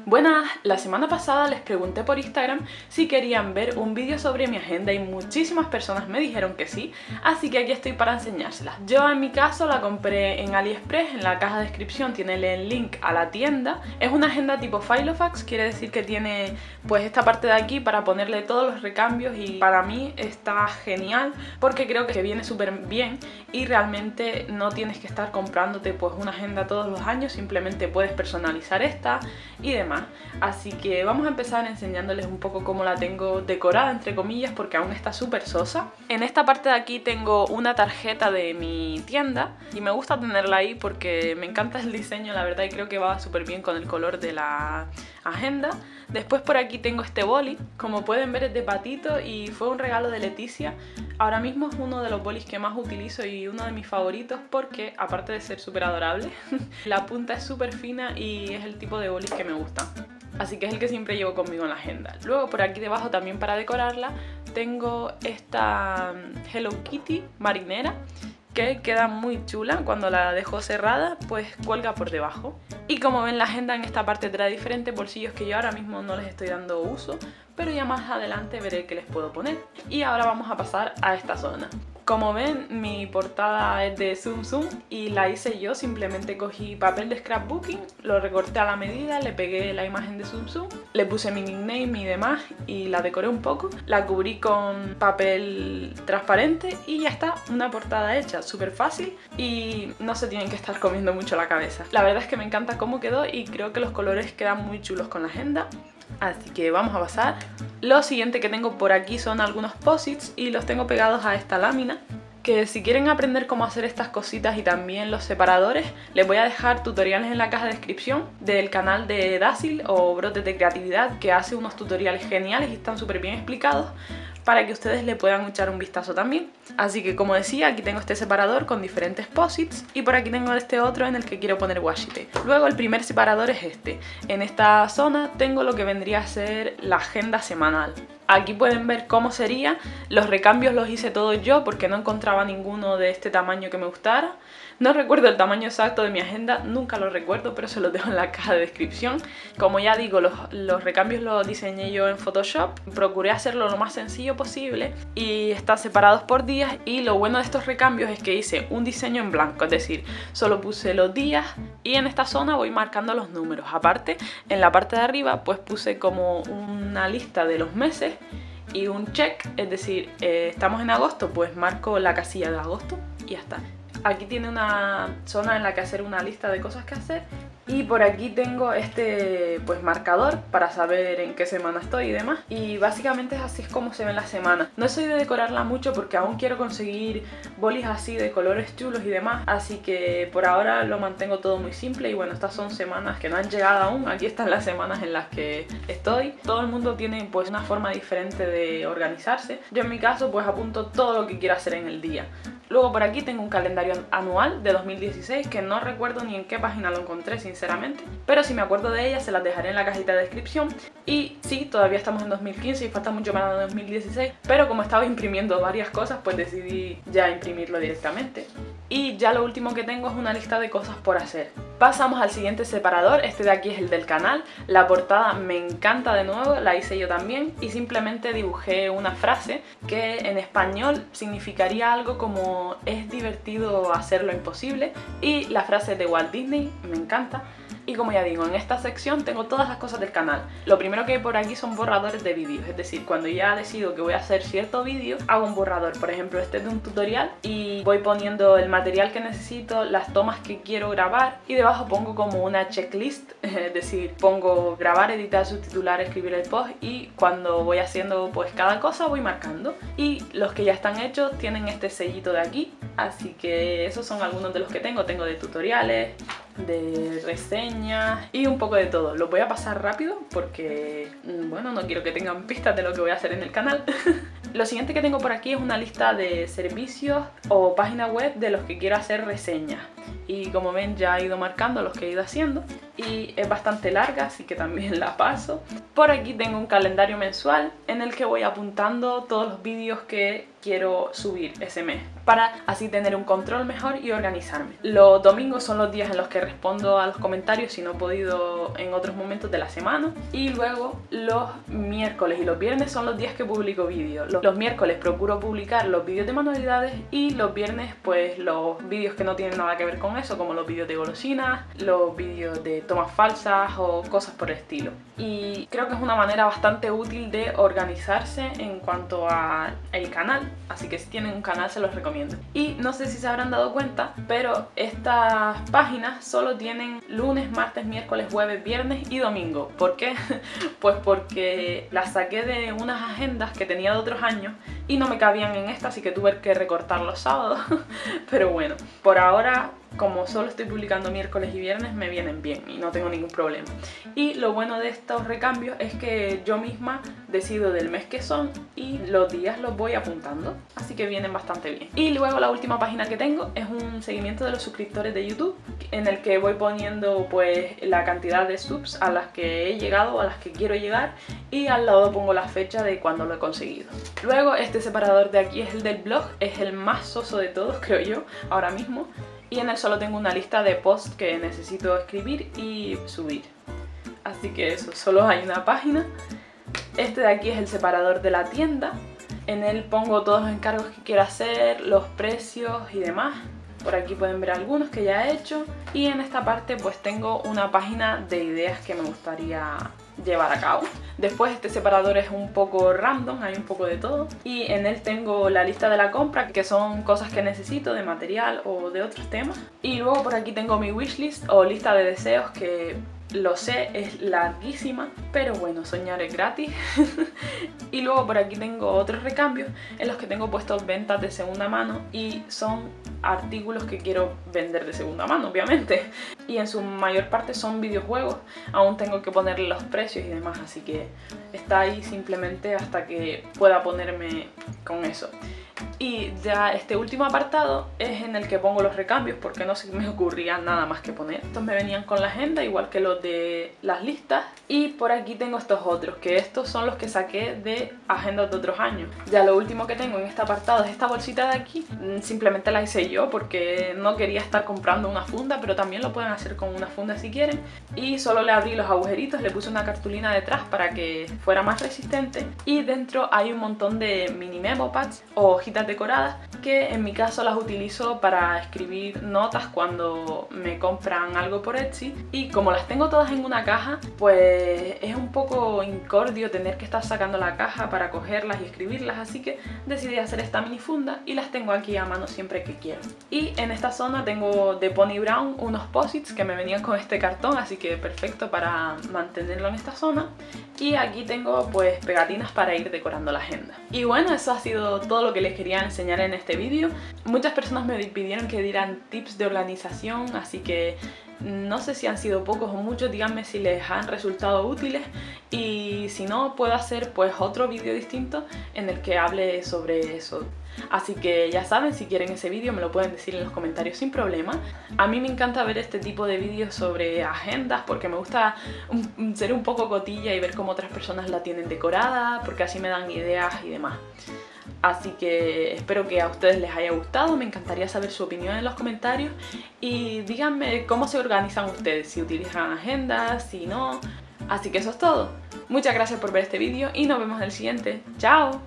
Buenas, la semana pasada les pregunté por Instagram si querían ver un vídeo sobre mi agenda y muchísimas personas me dijeron que sí, así que aquí estoy para enseñárselas. Yo en mi caso la compré en AliExpress, en la caja de descripción tiene el link a la tienda. Es una agenda tipo Filofax, quiere decir que tiene pues esta parte de aquí para ponerle todos los recambios y para mí está genial porque creo que viene súper bien y realmente no tienes que estar comprándote pues una agenda todos los años, simplemente puedes personalizar esta y demás. Así que vamos a empezar enseñándoles un poco cómo la tengo decorada, entre comillas, porque aún está súper sosa. En esta parte de aquí tengo una tarjeta de mi tienda y me gusta tenerla ahí porque me encanta el diseño, la verdad, y creo que va súper bien con el color de la agenda. Después por aquí tengo este boli, como pueden ver es de patito y fue un regalo de Leticia. Ahora mismo es uno de los bolis que más utilizo y uno de mis favoritos porque, aparte de ser súper adorable, la punta es súper fina y es el tipo de bolis que me gusta. Así que es el que siempre llevo conmigo en la agenda. Luego por aquí debajo también para decorarla tengo esta Hello Kitty marinera que queda muy chula. Cuando la dejo cerrada pues cuelga por debajo. Y como ven, la agenda en esta parte trae diferentes bolsillos que yo ahora mismo no les estoy dando uso, pero ya más adelante veré qué les puedo poner. Y ahora vamos a pasar a esta zona. Como ven, mi portada es de Tsum Tsum y la hice yo, simplemente cogí papel de scrapbooking, lo recorté a la medida, le pegué la imagen de Tsum Tsum, le puse mi nickname y demás y la decoré un poco, la cubrí con papel transparente y ya está, una portada hecha, súper fácil y no se tienen que estar comiendo mucho la cabeza. La verdad es que me encanta cómo quedó y creo que los colores quedan muy chulos con la agenda. Así que vamos a pasar. Lo siguiente que tengo por aquí son algunos posits y los tengo pegados a esta lámina, que si quieren aprender cómo hacer estas cositas y también los separadores, les voy a dejar tutoriales en la caja de descripción del canal de Dasil o Brotes de Creatividad, que hace unos tutoriales geniales y están súper bien explicados para que ustedes le puedan echar un vistazo también. Así que como decía, aquí tengo este separador con diferentes posits y por aquí tengo este otro en el que quiero poner washi tape. Luego el primer separador es este. En esta zona tengo lo que vendría a ser la agenda semanal. Aquí pueden ver cómo sería, los recambios los hice todos yo porque no encontraba ninguno de este tamaño que me gustara. No recuerdo el tamaño exacto de mi agenda, nunca lo recuerdo, pero se los dejo en la caja de descripción. Como ya digo, los recambios los diseñé yo en Photoshop, procuré hacerlo lo más sencillo posible y están separados por días y lo bueno de estos recambios es que hice un diseño en blanco, es decir, solo puse los días y en esta zona voy marcando los números. Aparte, en la parte de arriba pues puse como una lista de los meses y un check, es decir, estamos en agosto, pues marco la casilla de agosto y ya está. Aquí tiene una zona en la que hacer una lista de cosas que hacer y por aquí tengo este pues marcador para saber en qué semana estoy y demás, y básicamente es así como se ven las semanas. No soy de decorarla mucho porque aún quiero conseguir bolis así de colores chulos y demás, así que por ahora lo mantengo todo muy simple y bueno, estas son semanas que no han llegado aún, aquí están las semanas en las que estoy. Todo el mundo tiene pues una forma diferente de organizarse, yo en mi caso pues apunto todo lo que quiero hacer en el día. Luego por aquí tengo un calendario anual de 2016 que no recuerdo ni en qué página lo encontré sinceramente, pero si me acuerdo de ella se las dejaré en la cajita de descripción. Y sí, todavía estamos en 2015 y falta mucho para 2016, pero como estaba imprimiendo varias cosas pues decidí ya imprimirlo directamente. Y ya lo último que tengo es una lista de cosas por hacer. Pasamos al siguiente separador, este de aquí es el del canal. La portada me encanta de nuevo, la hice yo también y simplemente dibujé una frase que en español significaría algo como es divertido hacer lo imposible, y la frase de Walt Disney me encanta. Y como ya digo, en esta sección tengo todas las cosas del canal. Lo primero que hay por aquí son borradores de vídeos, es decir, cuando ya decido que voy a hacer cierto vídeo, hago un borrador. Por ejemplo, este es de un tutorial y voy poniendo el material que necesito, las tomas que quiero grabar y debajo pongo como una checklist, es decir, pongo grabar, editar, subtitular, escribir el post y cuando voy haciendo pues cada cosa voy marcando. Y los que ya están hechos tienen este sellito de aquí, así que esos son algunos de los que tengo. Tengo de tutoriales, de reseñas y un poco de todo. Lo voy a pasar rápido porque, bueno, no quiero que tengan pistas de lo que voy a hacer en el canal. Lo siguiente que tengo por aquí es una lista de servicios o páginas web de los que quiero hacer reseñas. Y como ven ya he ido marcando los que he ido haciendo. y es bastante larga, así que también la paso. Por aquí tengo un calendario mensual en el que voy apuntando todos los vídeos que quiero subir ese mes, para así tener un control mejor y organizarme. Los domingos son los días en los que respondo a los comentarios si no he podido en otros momentos de la semana, y luego los miércoles y los viernes son los días que publico vídeos. Los miércoles procuro publicar los vídeos de manualidades y los viernes pues los vídeos que no tienen nada que ver con eso, como los vídeos de golosinas, los vídeos de tomas falsas o cosas por el estilo. Y creo que es una manera bastante útil de organizarse en cuanto al canal, así que si tienen un canal se los recomiendo. Y no sé si se habrán dado cuenta, pero estas páginas solo tienen lunes, martes, miércoles, jueves, viernes y domingo. ¿Por qué? Pues porque las saqué de unas agendas que tenía de otros años y no me cabían en esta, así que tuve que recortar los sábados. Pero bueno, por ahora, como solo estoy publicando miércoles y viernes, me vienen bien y no tengo ningún problema. Y lo bueno de estos recambios es que yo misma decido del mes que son y los días los voy apuntando, así que vienen bastante bien. Y luego la última página que tengo es un seguimiento de los suscriptores de YouTube, en el que voy poniendo pues la cantidad de subs a las que he llegado, a las que quiero llegar, y al lado pongo la fecha de cuando lo he conseguido. Luego este separador de aquí es el del blog, es el más soso de todos, creo yo, ahora mismo. Y en él solo tengo una lista de posts que necesito escribir y subir. Así que eso, solo hay una página. Este de aquí es el separador de la tienda. En él pongo todos los encargos que quiero hacer, los precios y demás. Por aquí pueden ver algunos que ya he hecho. Y en esta parte pues tengo una página de ideas que me gustaría llevar a cabo. Después este separador es un poco random, hay un poco de todo, y en él tengo la lista de la compra, que son cosas que necesito de material o de otros temas. Y luego por aquí tengo mi wishlist o lista de deseos, que lo sé, es larguísima, pero bueno, soñar es gratis. Y luego por aquí tengo otros recambios en los que tengo puestos ventas de segunda mano, y son artículos que quiero vender de segunda mano, obviamente. Y en su mayor parte son videojuegos, aún tengo que ponerle los precios y demás, así que está ahí simplemente hasta que pueda ponerme con eso. Y ya este último apartado es en el que pongo los recambios, porque no se me ocurría nada más que poner. Estos me venían con la agenda, igual que los de las listas. Y por aquí tengo estos otros, que estos son los que saqué de agendas de otros años. Ya lo último que tengo en este apartado es esta bolsita de aquí. Simplemente la hice yo porque no quería estar comprando una funda, pero también lo pueden hacer con una funda si quieren. Y solo le abrí los agujeritos, le puse una cartulina detrás para que fuera más resistente. Y dentro hay un montón de mini memo pads o hojitas decoradas, que en mi caso las utilizo para escribir notas cuando me compran algo por Etsy. Y como las tengo todas en una caja, pues es un poco incordio tener que estar sacando la caja para cogerlas y escribirlas, así que decidí hacer esta mini funda y las tengo aquí a mano siempre que quiero. Y en esta zona tengo de Pony Brown unos posits que me venían con este cartón, así que perfecto para mantenerlo en esta zona. Y aquí tengo pues pegatinas para ir decorando la agenda. Y bueno, eso ha sido todo lo que les quería enseñar en este vídeo. Muchas personas me pidieron que dieran tips de organización, así que no sé si han sido pocos o muchos, díganme si les han resultado útiles, y si no, puedo hacer pues otro vídeo distinto en el que hable sobre eso. Así que ya saben, si quieren ese vídeo me lo pueden decir en los comentarios sin problema. A mí me encanta ver este tipo de vídeos sobre agendas porque me gusta ser un poco cotilla y ver cómo otras personas la tienen decorada, porque así me dan ideas y demás. Así que espero que a ustedes les haya gustado, me encantaría saber su opinión en los comentarios y díganme cómo se organizan ustedes, si utilizan agendas, si no. Así que eso es todo. Muchas gracias por ver este vídeo y nos vemos en el siguiente. ¡Chao!